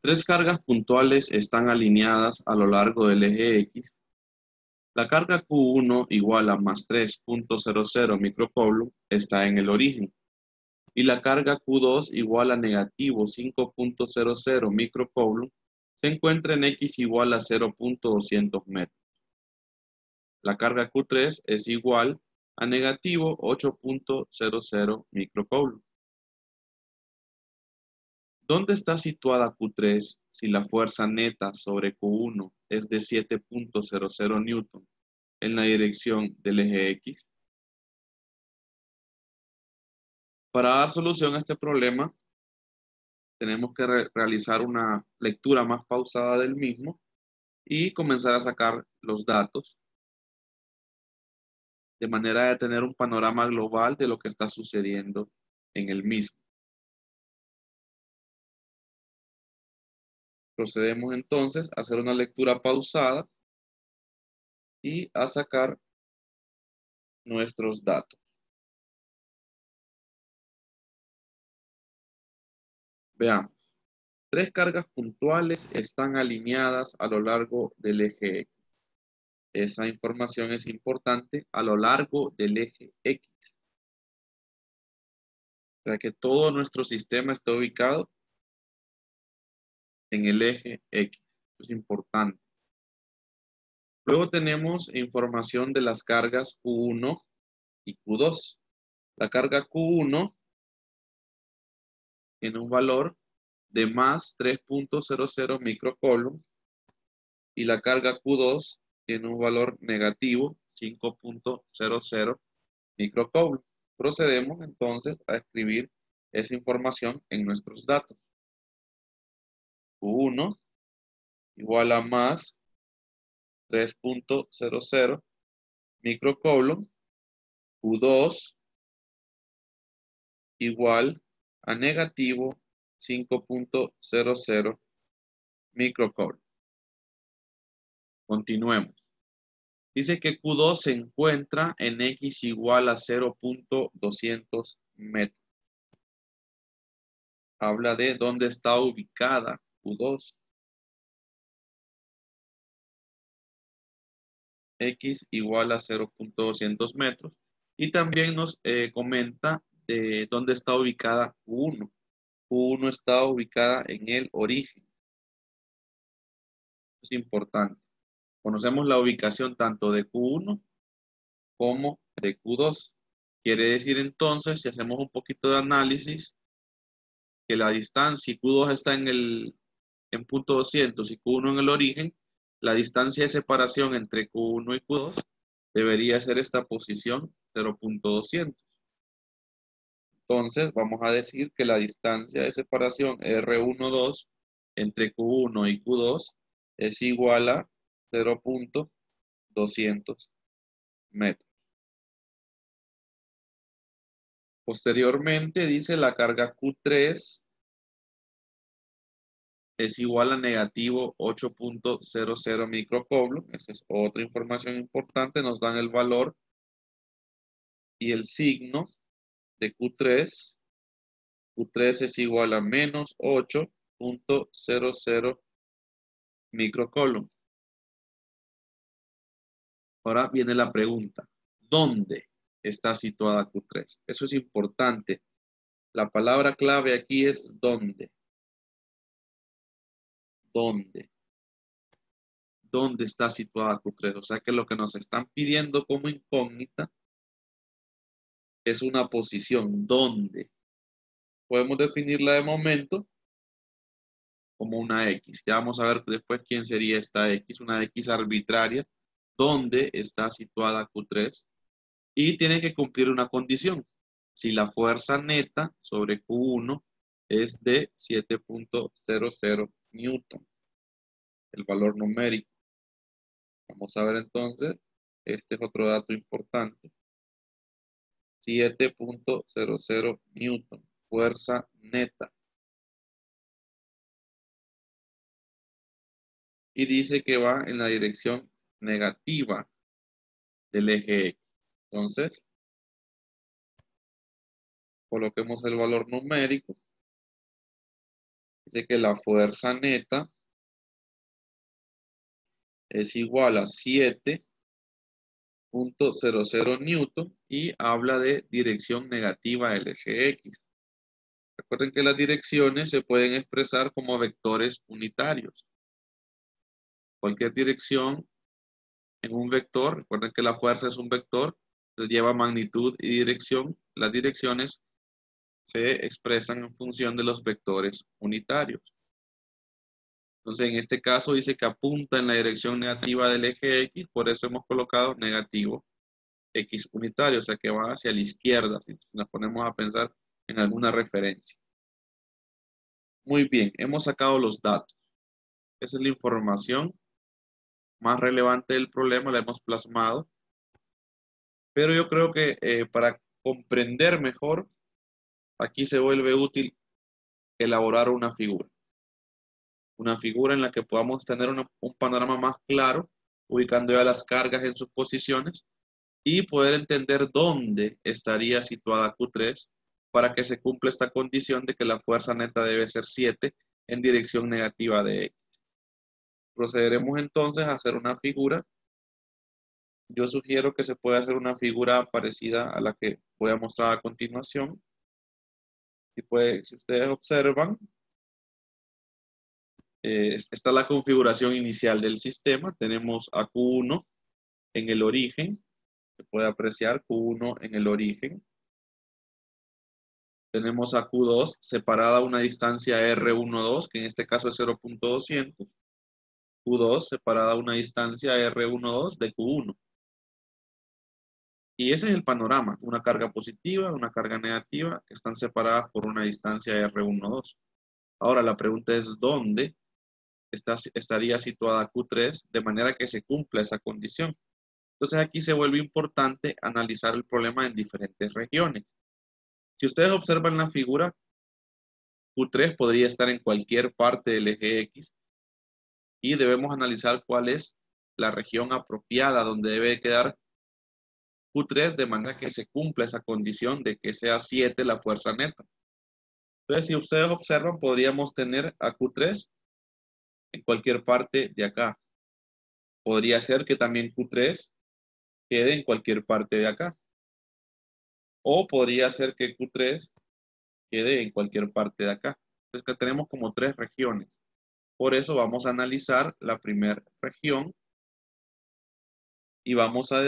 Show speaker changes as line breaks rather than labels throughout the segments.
Tres cargas puntuales están alineadas a lo largo del eje X. La carga Q1 igual a más 3.00 microcoulomb está en el origen. Y la carga Q2 igual a negativo 5.00 microcoulomb se encuentra en X igual a 0.200 metros. La carga Q3 es igual a negativo 8.00 microcoulomb. ¿Dónde está situada Q3 si la fuerza neta sobre Q1 es de 7.00 newton en la dirección del eje X? Para dar solución a este problema, tenemos que realizar una lectura más pausada del mismo y comenzar a sacar los datos de manera de tener un panorama global de lo que está sucediendo en el mismo. Procedemos entonces a hacer una lectura pausada y a sacar nuestros datos. Veamos. Tres cargas puntuales están alineadas a lo largo del eje X. Esa información es importante a lo largo del eje X. O sea que todo nuestro sistema está ubicado en el eje X. Eso es importante. Luego tenemos información de las cargas Q1 y Q2. La carga Q1 tiene un valor de más 3.00 microcoulomb y la carga Q2 tiene un valor negativo 5.00 microcoulomb. Procedemos entonces a escribir esa información en nuestros datos. Q1 igual a más 3.00 microcoulomb. Q2 igual a negativo 5.00 microcoulomb. Continuemos. Dice que Q2 se encuentra en X igual a 0.200 metros. Habla de dónde está ubicada Q2. X igual a 0.200 metros. Y también nos comenta de dónde está ubicada Q1. Q1 está ubicada en el origen. Es importante. Conocemos la ubicación tanto de Q1 como de Q2. Quiere decir entonces, si hacemos un poquito de análisis, que la distancia, si Q2 está en punto 200 y Q1 en el origen, la distancia de separación entre Q1 y Q2 debería ser esta posición 0.200. Entonces vamos a decir que la distancia de separación R12 entre Q1 y Q2 es igual a 0.200 metros. Posteriormente dice la carga Q3 es igual a negativo 8.00 microcoulomb. Esta es otra información importante. Nos dan el valor y el signo de Q3. Q3 es igual a menos 8.00 microcoulomb. Ahora viene la pregunta. ¿Dónde está situada Q3? Eso es importante. La palabra clave aquí es ¿dónde? ¿Dónde? ¿Dónde está situada Q3? O sea que lo que nos están pidiendo como incógnita es una posición. ¿Dónde? Podemos definirla de momento como una X. Ya vamos a ver después quién sería esta X, una X arbitraria. ¿Dónde está situada Q3? Y tiene que cumplir una condición. Si la fuerza neta sobre Q1 es de 7.00 newton, el valor numérico. Vamos a ver entonces, este es otro dato importante. 7.00 newton, fuerza neta. Y dice que va en la dirección negativa del eje X. Entonces, coloquemos el valor numérico. Dice que la fuerza neta es igual a 7.00 newton y habla de dirección negativa del eje X. Recuerden que las direcciones se pueden expresar como vectores unitarios. Cualquier dirección en un vector, recuerden que la fuerza es un vector, entonces lleva magnitud y dirección. Las direcciones se expresan en función de los vectores unitarios. Entonces, en este caso dice que apunta en la dirección negativa del eje X, por eso hemos colocado negativo X unitario, o sea que va hacia la izquierda, si nos ponemos a pensar en alguna referencia. Muy bien, hemos sacado los datos. Esa es la información más relevante del problema, la hemos plasmado. Pero yo creo que para comprender mejor, aquí se vuelve útil elaborar una figura. Una figura en la que podamos tener un panorama más claro, ubicando ya las cargas en sus posiciones y poder entender dónde estaría situada Q3 para que se cumpla esta condición de que la fuerza neta debe ser 7 en dirección negativa de X. Procederemos entonces a hacer una figura. Yo sugiero que se pueda hacer una figura parecida a la que voy a mostrar a continuación. Si ustedes observan, esta es la configuración inicial del sistema. Tenemos a Q1 en el origen. Se puede apreciar Q1 en el origen. Tenemos a Q2 separada a una distancia R12, que en este caso es 0.200. Q2 separada a una distancia R12 de Q1. Y ese es el panorama. Una carga positiva, una carga negativa, que están separadas por una distancia R12. Ahora la pregunta es ¿dónde estaría situada Q3 de manera que se cumpla esa condición? Entonces aquí se vuelve importante analizar el problema en diferentes regiones. Si ustedes observan la figura, Q3 podría estar en cualquier parte del eje X y debemos analizar cuál es la región apropiada donde debe quedar Q3 de manera que se cumpla esa condición de que sea 7 la fuerza neta. Entonces, si ustedes observan, podríamos tener a Q3 en cualquier parte de acá. Podría ser que también Q3 quede en cualquier parte de acá. O podría ser que Q3 quede en cualquier parte de acá. Entonces, que tenemos como 3 regiones. Por eso vamos a analizar la primera región y vamos a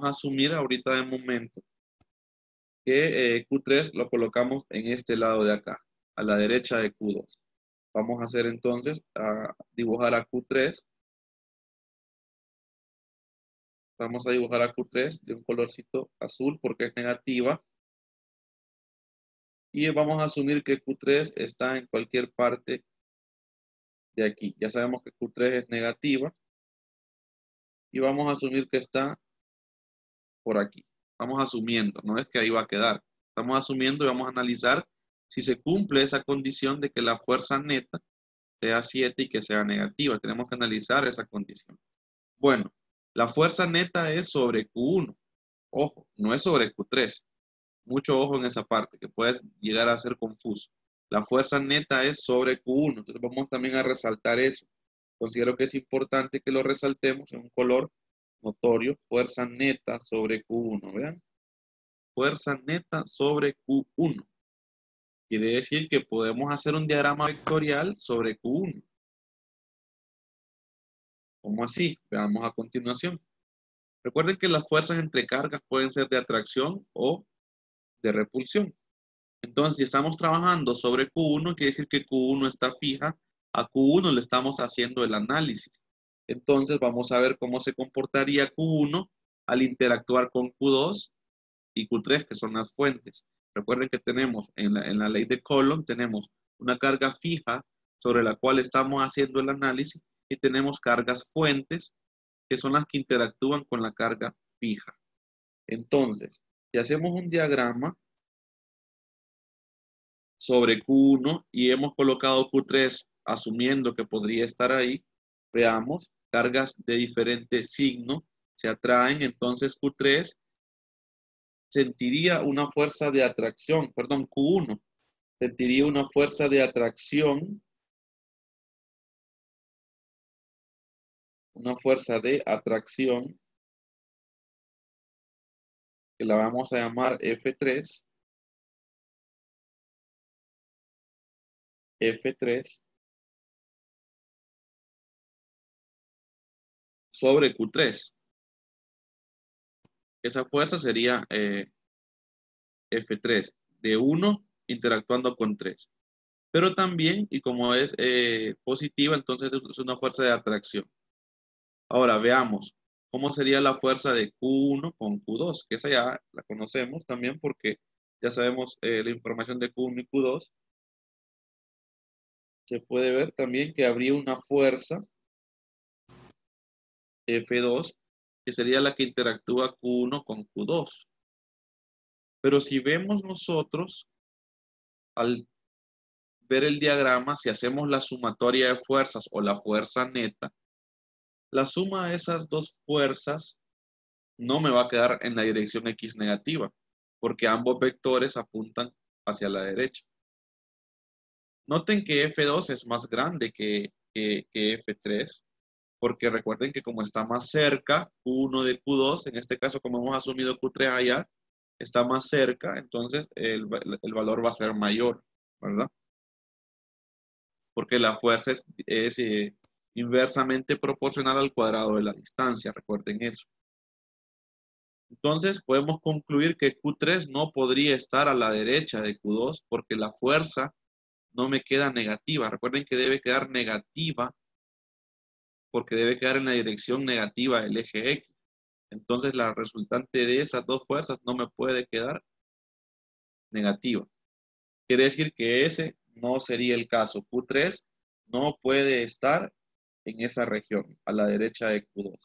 asumir ahorita de momento que Q3 lo colocamos en este lado de acá, a la derecha de Q2. Vamos a hacer entonces, a dibujar a Q3. Vamos a dibujar a Q3 de un colorcito azul porque es negativa. Y vamos a asumir que Q3 está en cualquier parte de aquí. Ya sabemos que Q3 es negativa. Y vamos a asumir que está por aquí. Vamos asumiendo, no es que ahí va a quedar. Estamos asumiendo y vamos a analizar si se cumple esa condición de que la fuerza neta sea 7 y que sea negativa. Tenemos que analizar esa condición. Bueno, la fuerza neta es sobre Q1. Ojo, no es sobre Q3. Mucho ojo en esa parte, que puede llegar a ser confuso. La fuerza neta es sobre Q1. Entonces vamos también a resaltar eso. Considero que es importante que lo resaltemos en un color notorio. Fuerza neta sobre Q1. ¿Vean? Fuerza neta sobre Q1. Quiere decir que podemos hacer un diagrama vectorial sobre Q1. ¿Cómo así? Veamos a continuación. Recuerden que las fuerzas entre cargas pueden ser de atracción o de repulsión. Entonces, si estamos trabajando sobre Q1, quiere decir que Q1 está fija. A Q1 le estamos haciendo el análisis. Entonces, vamos a ver cómo se comportaría Q1 al interactuar con Q2 y Q3, que son las fuentes. Recuerden que tenemos en la ley de Coulomb, tenemos una carga fija sobre la cual estamos haciendo el análisis y tenemos cargas fuentes que son las que interactúan con la carga fija. Entonces, si hacemos un diagrama sobre Q1 y hemos colocado Q3 asumiendo que podría estar ahí, veamos, cargas de diferente signo se atraen, entonces Q3 sentiría una fuerza de atracción, perdón, Q1 sentiría una fuerza de atracción. Una fuerza de atracción que la vamos a llamar F3. F3 sobre Q3. Esa fuerza sería F3 de 1 interactuando con 3. Pero también, y como es positiva, entonces es una fuerza de atracción. Ahora veamos cómo sería la fuerza de Q1 con Q2, que esa ya la conocemos también porque ya sabemos la información de Q1 y Q2. Se puede ver también que habría una fuerza F2, que sería la que interactúa Q1 con Q2. Pero si vemos nosotros, al ver el diagrama, si hacemos la sumatoria de fuerzas o la fuerza neta, la suma de esas dos fuerzas no me va a quedar en la dirección X negativa, porque ambos vectores apuntan hacia la derecha. Noten que F2 es más grande que F3, porque recuerden que como está más cerca Q1 de Q2, en este caso como hemos asumido Q3 allá, está más cerca, entonces el valor va a ser mayor, ¿verdad? Porque la fuerza es inversamente proporcional al cuadrado de la distancia, recuerden eso. Entonces podemos concluir que Q3 no podría estar a la derecha de Q2 porque la fuerza no me queda negativa. Recuerden que debe quedar negativa porque debe quedar en la dirección negativa del eje X. Entonces la resultante de esas dos fuerzas no me puede quedar negativa. Quiere decir que ese no sería el caso. Q3 no puede estar en esa región, a la derecha de Q2.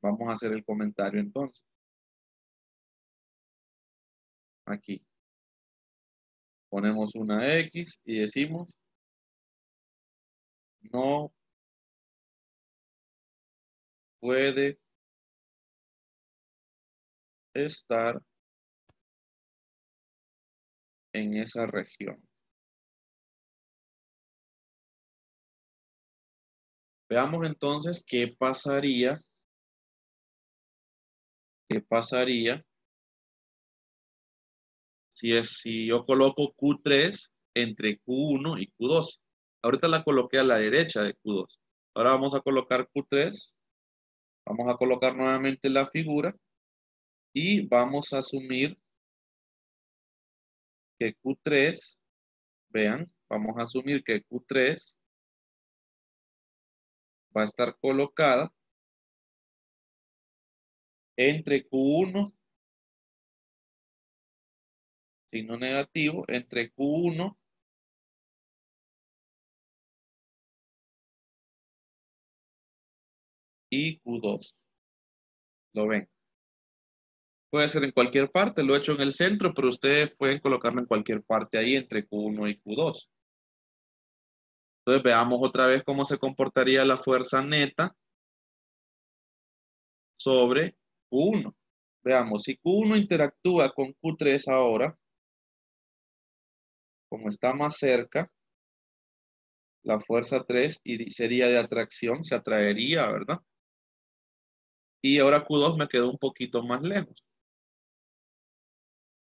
Vamos a hacer el comentario entonces. Aquí. Ponemos una X y decimos no puede estar en esa región. Veamos entonces qué pasaría si yo coloco Q3 entre Q1 y Q2. Ahorita la coloqué a la derecha de Q2. Ahora vamos a colocar Q3. Vamos a colocar nuevamente la figura y vamos a asumir que Q3, vean, vamos a asumir que Q3 va a estar colocada entre Q1, signo negativo, entre Q1 y Q2. ¿Lo ven? Puede ser en cualquier parte, lo he hecho en el centro, pero ustedes pueden colocarlo en cualquier parte ahí entre Q1 y Q2. Entonces veamos otra vez cómo se comportaría la fuerza neta sobre Q1. Veamos, si Q1 interactúa con Q3 ahora, como está más cerca, la fuerza 3 sería de atracción, se atraería, ¿verdad? Y ahora Q2 me quedó un poquito más lejos.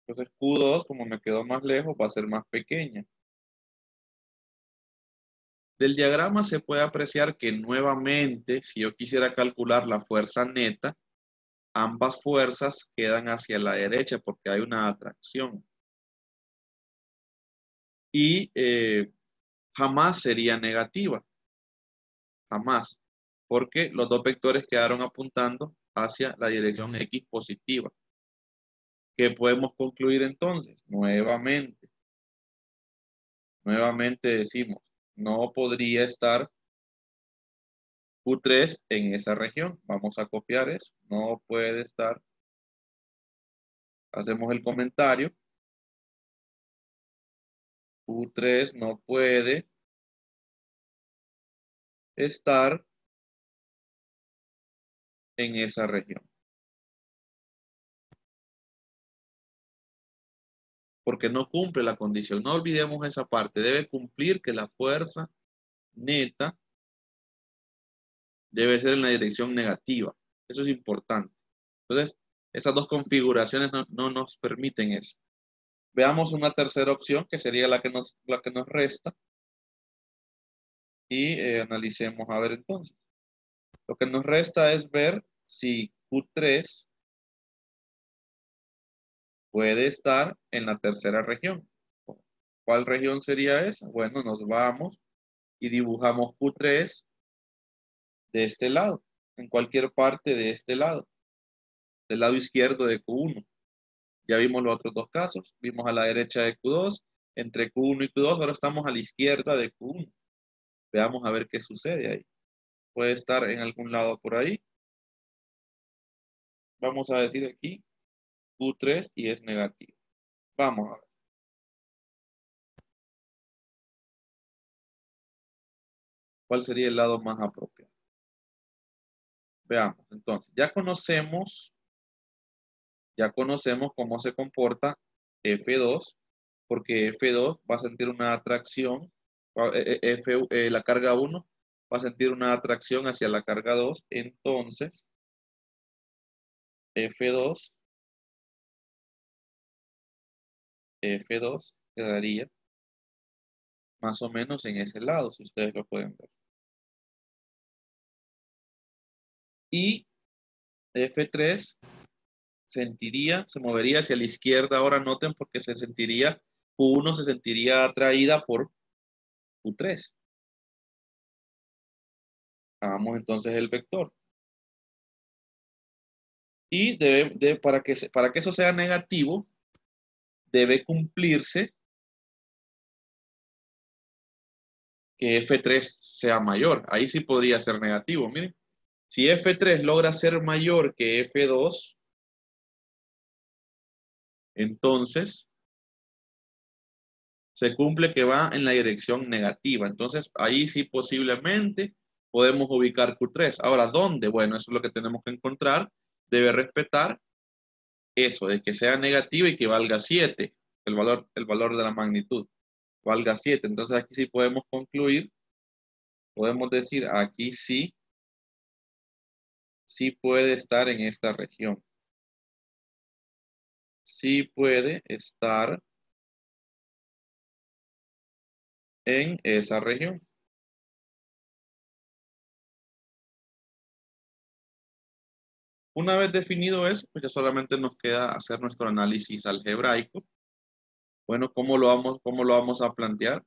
Entonces Q2, como me quedó más lejos, va a ser más pequeña. Del diagrama se puede apreciar que nuevamente, si yo quisiera calcular la fuerza neta, ambas fuerzas quedan hacia la derecha porque hay una atracción. Y jamás sería negativa, jamás, porque los dos vectores quedaron apuntando hacia la dirección X positiva. ¿Qué podemos concluir entonces? Nuevamente decimos, no podría estar Q3 en esa región. Vamos a copiar eso. No puede estar. Hacemos el comentario. Q3 no puede estar en esa región. porque no cumple la condición. No olvidemos esa parte. Debe cumplir que la fuerza neta debe ser en la dirección negativa. Eso es importante. Entonces, esas dos configuraciones no nos permiten eso. Veamos una tercera opción, que sería la que nos resta. Y analicemos a ver entonces. Lo que nos resta es ver si Q3 puede estar en la tercera región. ¿Cuál región sería esa? Bueno, nos vamos y dibujamos Q3 de este lado, en cualquier parte de este lado, del lado izquierdo de Q1. Ya vimos los otros dos casos. Vimos a la derecha de Q2, entre Q1 y Q2, ahora estamos a la izquierda de Q1. Veamos a ver qué sucede ahí. Puede estar en algún lado por ahí. Vamos a decir aquí Q3 y es negativo. Vamos a ver. ¿Cuál sería el lado más apropiado? Veamos, entonces, ya conocemos cómo se comporta F2, porque F2 va a sentir una atracción, la carga 1 va a sentir una atracción hacia la carga 2, entonces F2 quedaría más o menos en ese lado, si ustedes lo pueden ver. Y F3 se movería hacia la izquierda, ahora noten, porque Q1 se sentiría atraída por Q3. Hagamos entonces el vector. Y para que eso sea negativo, debe cumplirse que F3 sea mayor. Ahí sí podría ser negativo. Miren, si F3 logra ser mayor que F2, entonces se cumple que va en la dirección negativa. Entonces, ahí sí posiblemente podemos ubicar Q3. Ahora, ¿dónde? Bueno, eso es lo que tenemos que encontrar. Debe respetar eso, de que sea negativa y que valga 7, el valor de la magnitud, valga 7. Entonces, aquí sí podemos concluir, podemos decir, aquí sí puede estar en esta región. Sí puede estar en esa región. Una vez definido eso, pues ya solamente nos queda hacer nuestro análisis algebraico. Bueno, cómo lo vamos a plantear?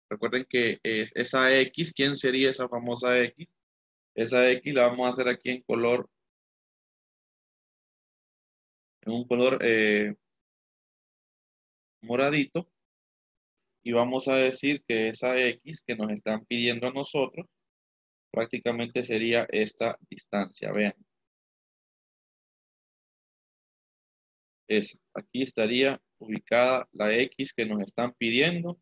Recuerden que esa X, ¿quién sería esa famosa X? Esa X la vamos a hacer aquí en un color moradito. Y vamos a decir que esa X que nos están pidiendo a nosotros, prácticamente sería esta distancia. Vean. Aquí estaría ubicada la X que nos están pidiendo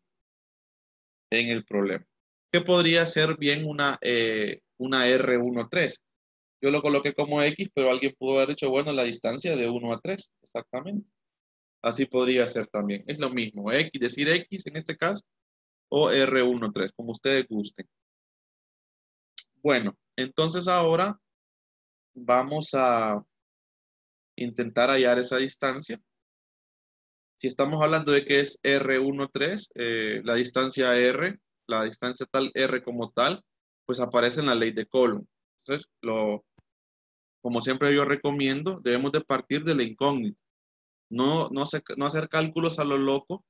en el problema. ¿Qué podría ser bien una R13? Yo lo coloqué como X, pero alguien pudo haber dicho, bueno, la distancia de 1 a 3, exactamente. Así podría ser también. Es lo mismo, X, decir X en este caso, o R13, como ustedes gusten. Bueno, entonces ahora vamos a intentar hallar esa distancia. Si estamos hablando de que es R13, la distancia R, la distancia tal R como tal, pues aparece en la ley de Coulomb. Entonces, como siempre yo recomiendo, debemos de partir de la incógnita. No hacer cálculos a lo loco,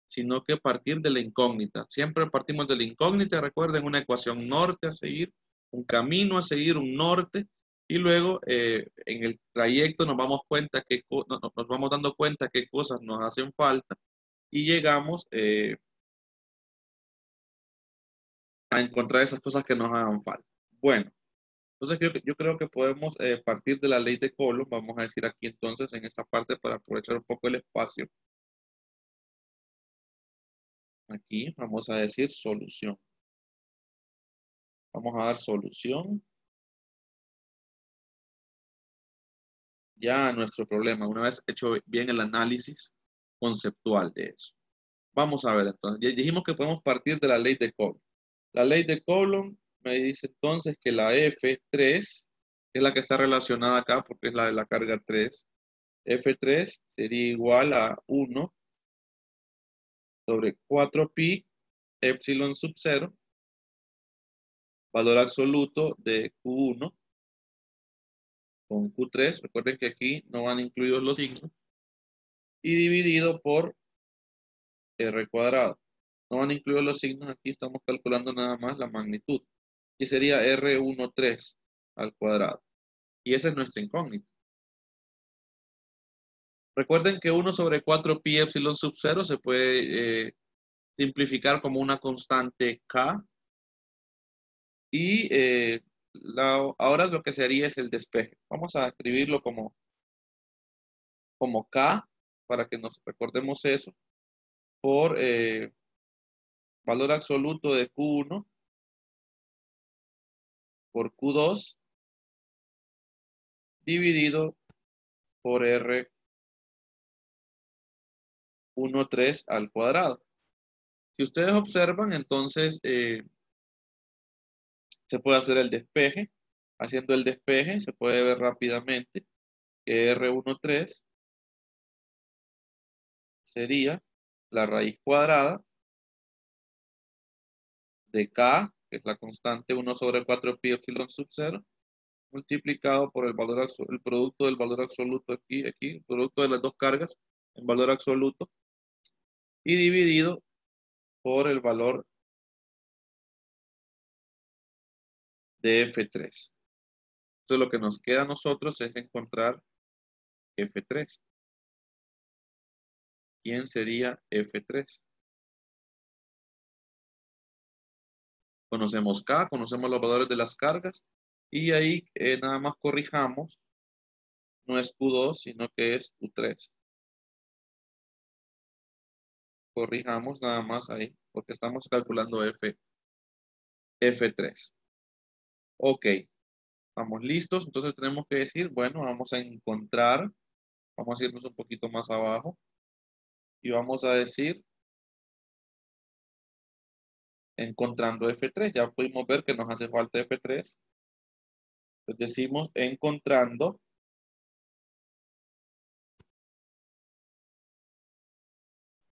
sino que partir de la incógnita. Siempre partimos de la incógnita, recuerden, una ecuación norte a seguir, un camino a seguir, un norte, y luego en el trayecto nos vamos dando cuenta qué cosas nos hacen falta y llegamos a encontrar esas cosas que nos hagan falta. Bueno, entonces yo creo que podemos partir de la ley de Coulomb, vamos a decir aquí entonces en esta parte para aprovechar un poco el espacio. Aquí vamos a decir solución. Vamos a dar solución ya a nuestro problema. Una vez hecho bien el análisis, conceptual de eso. Vamos a ver entonces. Ya dijimos que podemos partir de la ley de Coulomb. La ley de Coulomb me dice entonces que la F3, que es la que está relacionada acá porque es la de la carga 3, F3 sería igual a 1 sobre 4pi epsilon sub 0, valor absoluto de Q1 con Q3. Recuerden que aquí no van incluidos los signos. Y dividido por R cuadrado. No van incluidos los signos. Aquí estamos calculando nada más la magnitud. Y sería R13 al cuadrado. Y esa es nuestra incógnita. Recuerden que 1 sobre 4pi epsilon sub 0 se puede simplificar como una constante K. Y ahora lo que se haría es el despeje. Vamos a escribirlo como K para que nos recordemos eso. Por valor absoluto de Q1 por Q2 dividido por R13 al cuadrado. Si ustedes observan, entonces se puede hacer el despeje. Haciendo el despeje se puede ver rápidamente que R13 sería la raíz cuadrada de K, que es la constante 1 sobre 4pi epsilon sub 0, multiplicado por el producto del valor absoluto aquí, el producto de las dos cargas en valor absoluto, y dividido por el valor de F3. Entonces lo que nos queda a nosotros es encontrar F3. ¿Quién sería F3? Conocemos K, conocemos los valores de las cargas, y ahí nada más corrijamos, no es Q2, sino que es Q3. Corrijamos nada más ahí, porque estamos calculando F3. Ok, estamos listos. Entonces tenemos que decir, bueno, vamos a encontrar, vamos a irnos un poquito más abajo, y vamos a decir, encontrando F3. Ya pudimos ver que nos hace falta F3. Entonces decimos, encontrando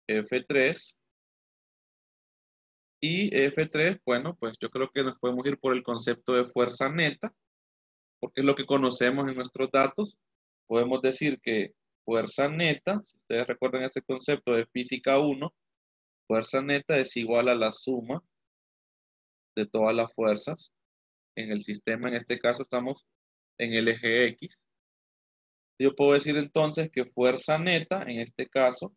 F3. Y F3, bueno, pues yo creo que nos podemos ir por el concepto de fuerza neta, porque es lo que conocemos en nuestros datos. Podemos decir que fuerza neta, si ustedes recuerdan este concepto de física 1, fuerza neta es igual a la suma de todas las fuerzas en el sistema. En este caso estamos en el eje X. Yo puedo decir entonces que fuerza neta, en este caso,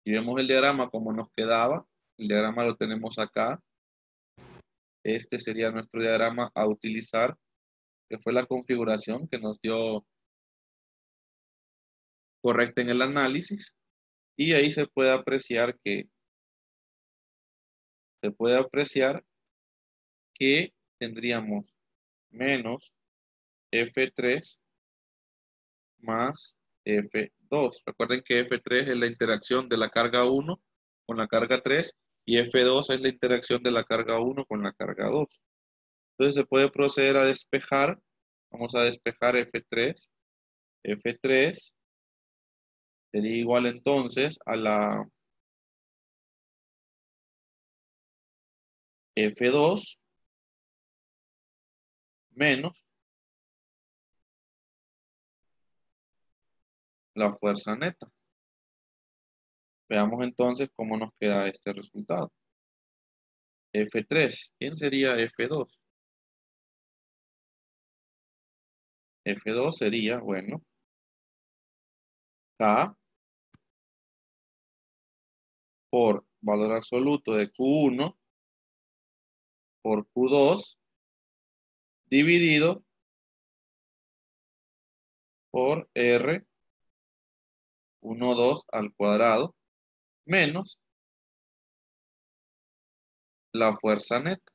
si vemos el diagrama como nos quedaba, el diagrama lo tenemos acá. Este sería nuestro diagrama a utilizar, que fue la configuración que nos dio correcta en el análisis. Y ahí se puede apreciar que tendríamos menos F3 más F2. Recuerden que F3 es la interacción de la carga 1 con la carga 3 y F2 es la interacción de la carga 1 con la carga 2. Entonces se puede proceder a despejar. Vamos a despejar F3. F3 sería igual entonces a la F2 menos la fuerza neta. Veamos entonces cómo nos queda este resultado. F3, ¿quién sería F2? F2 sería, bueno, K por valor absoluto de Q1 por Q2 dividido por R12 al cuadrado menos la fuerza neta.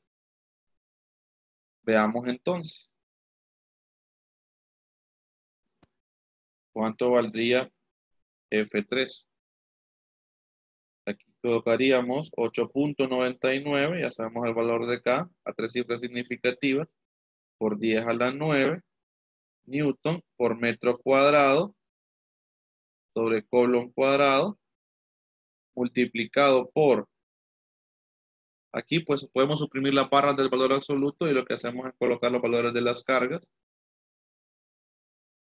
Veamos entonces cuánto valdría F3. Aquí colocaríamos 8.99, ya sabemos el valor de K, a 3 cifras significativas, por 10 a la 9, Newton por metro cuadrado, sobre Coulomb cuadrado, multiplicado por, aquí pues podemos suprimir las barras del valor absoluto y lo que hacemos es colocar los valores de las cargas.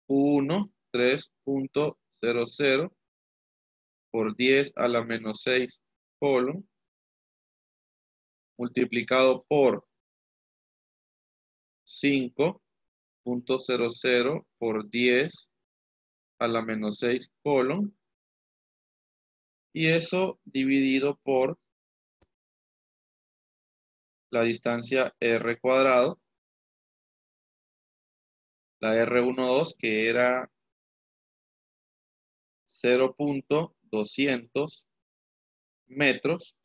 1, 3.00 por 10 a la menos 6 Coulomb, multiplicado por 5.00 por 10 a la menos 6 Coulomb, y eso dividido por la distancia r cuadrado, la R12 que era 0.200 metros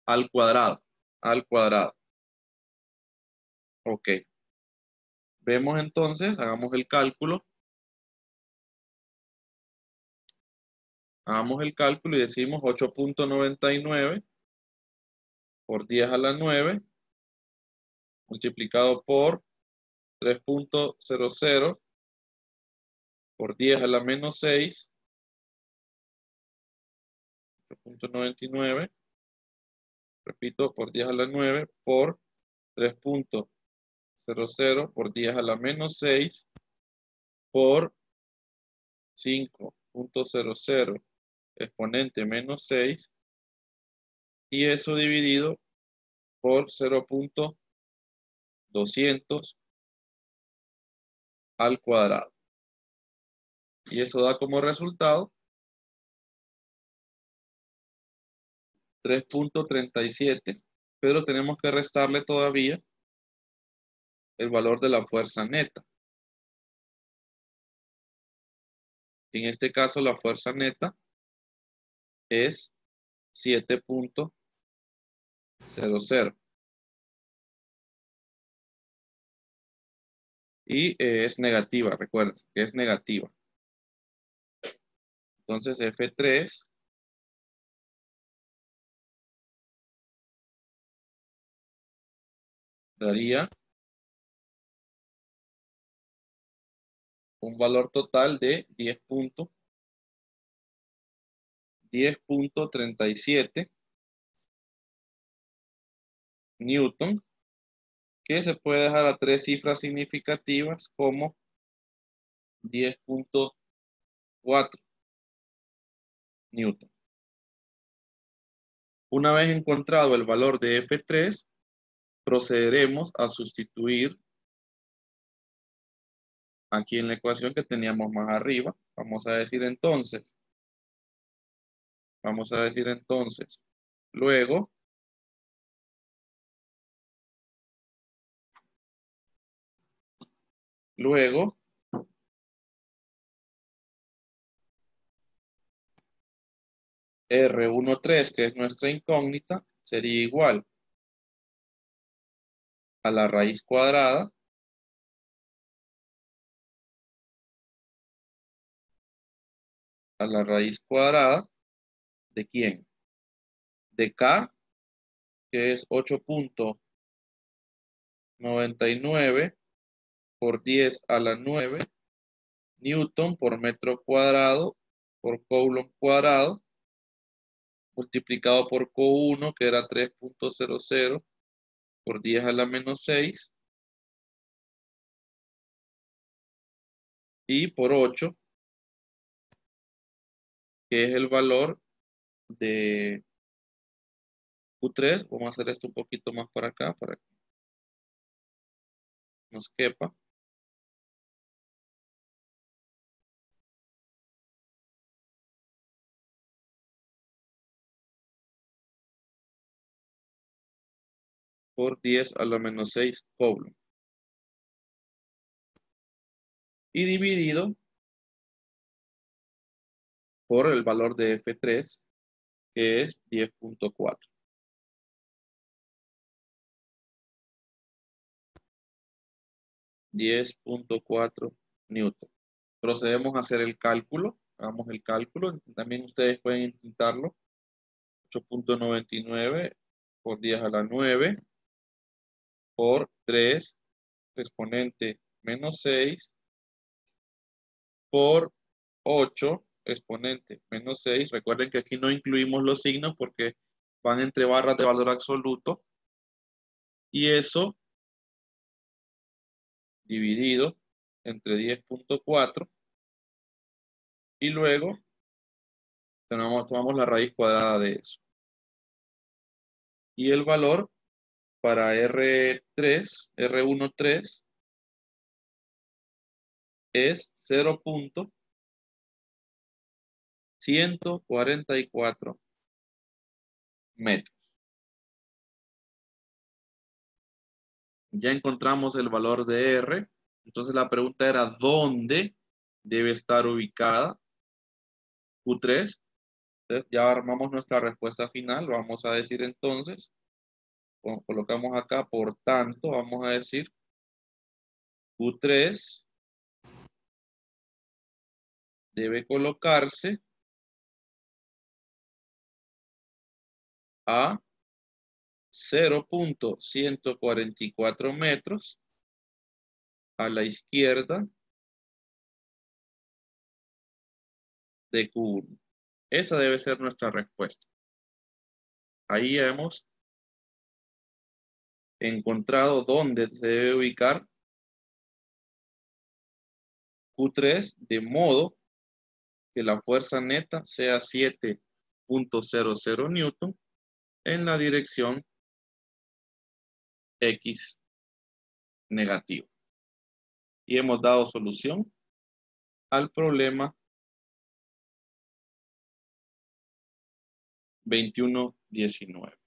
al cuadrado, Ok. Vemos entonces, hagamos el cálculo. Hagamos el cálculo y decimos 8.99 por 10 a la 9 multiplicado por 3.00 por 10 a la menos 6, 8.99, repito, por 10 a la 9 por 3.00 por 10 a la menos 6 por 5.00 exponente menos 6, y eso dividido por 0.200 al cuadrado. Y eso da como resultado 3.37, pero tenemos que restarle todavía el valor de la fuerza neta. En este caso la fuerza neta es 7.00. Y es negativa, recuerden que es negativa. Entonces F3 daría un valor total de 10.37 Newton, que se puede dejar a 3 cifras significativas como 10.4 Newton. Una vez encontrado el valor de F3, procederemos a sustituir aquí en la ecuación que teníamos más arriba. Vamos a decir entonces, luego, R13, que es nuestra incógnita, sería igual a la raíz cuadrada ¿de quién? De K, que es 8.99 por 10 a la 9 Newton por metro cuadrado por Coulomb cuadrado, multiplicado por Q1, que era 3.00 por 10 a la menos 6, y por 8, que es el valor de Q3. Vamos a hacer esto un poquito más para acá, para que nos quepa. Por 10 a la menos 6 Coulomb. Y dividido por el valor de F3, que es 10.4. 10.4 Newton. Procedemos a hacer el cálculo. Hagamos el cálculo. También ustedes pueden intentarlo. 8.99 por 10 a la 9 por 3 exponente menos 6 por 8 exponente menos 6. Recuerden que aquí no incluimos los signos porque van entre barras de valor absoluto. Y eso dividido entre 10.4. Y luego tomamos la raíz cuadrada de eso. Y el valor para R13 es 0.144 metros. Ya encontramos el valor de R. Entonces la pregunta era, ¿dónde debe estar ubicada Q3? Entonces, ya armamos nuestra respuesta final. Vamos a decir entonces, colocamos acá, por tanto, vamos a decir Q3 debe colocarse a 0.144 metros a la izquierda de Q1. Esa debe ser nuestra respuesta. Ahí hemos encontrado dónde se debe ubicar Q3 de modo que la fuerza neta sea 7.00 newton en la dirección X negativo. Y hemos dado solución al problema 2119.